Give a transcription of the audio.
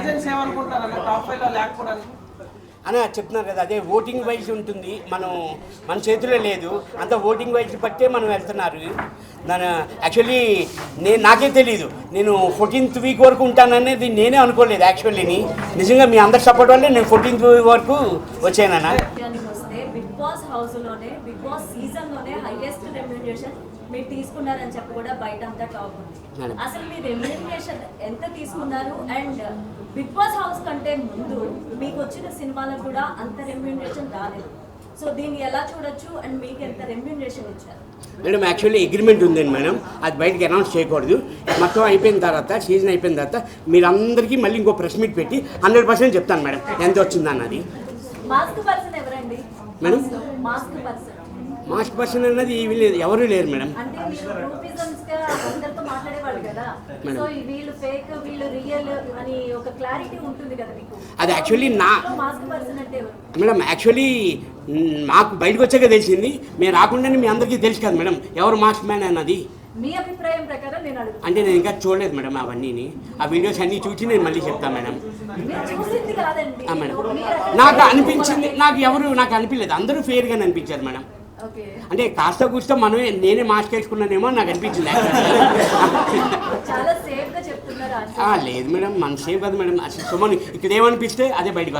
Reasons ఏమనుకుంటారు top 5 లో లేకపోవడానికి? అని చెప్తున్నారు కదా, అదే ఓటింగ్ వైజ్ ఉంటుంది. మన చేతిలో లేదు, అంత ఓటింగ్ వైజ్ బట్టే మనం వెళ్తున్నారు. యాక్చువల్లీ నాకే తెలియదు, నేను 14th వీక్ వరకు ఉంటాననేది నేనే అనుకోలేదు. యాక్చువల్లీ నిజంగా మీ అందరి సపోర్ట్ వల్లే నేను 14th వీక్ వరకు వచ్చానన్న. బిగ్ బాస్ హౌస్లోనే బిగ్ బాస్ సీజన్లోనే హైయెస్ట్ రెమ్యూనరేషన్ మీరు తీసుకున్నారని చెప్పి కూడా బయట అంతా టాక్ ఉంది. అసలు మీ రెమ్యూనరేషన్ ఎంత తీసుకున్నారు? అండ్ బిగ్ బాస్ హౌస్ కంటే ముందు మీకు వచ్చిన సినిమాలకు కూడా అంత రెమ్యూనరేషన్ రాలేదు. సో దీన్ని ఎలా చూడొచ్చు? అండ్ మీకు ఎంత రెమ్యూనరేషన్ ఇచ్చారు? మేడం యాక్చువల్లీ అగ్రిమెంట్ ఉందండి మేడం, అది బయటకి అనౌన్స్ చేయకూడదు. మొత్తం అయిపోయిన తర్వాత, సీజన్ అయిపోయిన తర్వాత మీరందరికీ మళ్ళీ ఇంకో ప్రెస్ మీట్ పెట్టి 100% చెప్తాను మేడం ఎంత వచ్చిందన్నది. మాస్క్ పర్సన్ ఎవరండి మేడం? మాస్క్ పర్సన్ అన్నది ఎవరు లేరు మేడం. అంటే మీరు గ్రూపిజమ్స్ గా అందరితో మాట్లాడేవాళ్ళు కదా, సో వీళ్ళు ఫేక్ వీళ్ళు రియల్ అని ఒక క్లారిటీ ఉంటుంది కదా మీకు. అది యాక్చువల్లీ మాస్క్ పర్సన్ అంటే మేడం యాక్చువల్లీ మాకు బయటకు వచ్చాక తెలిసింది. మేము రాకుండానే మీ అందరికీ తెలుసు కదా మేడం ఎవరు మాస్క్ మ్యాన్ అన్నది. మీ అభిప్రాయం ప్రకారం నేను అడుగుతాను. అంటే నేను ఇంకా చూడలేదు మేడం అవన్నీ, ఆ వీడియోస్ అన్నీ చూసి నేను మళ్ళీ చెప్తాను మేడం. మేడం నాకు అనిపించింది, నాకు అనిపించలేదు, అందరూ ఫెయిర్గానే అనిపించారు మేడం. అంటే కాస్త కూస్త నేనే మాస్క్ వేసుకున్నానేమో నాకు అనిపించింది. లేదు మేడం, మన సేఫ్ కదా మేడం. అసలు సుమన్ ఇక్కడ ఏమనిపిస్తే అదే బయటకు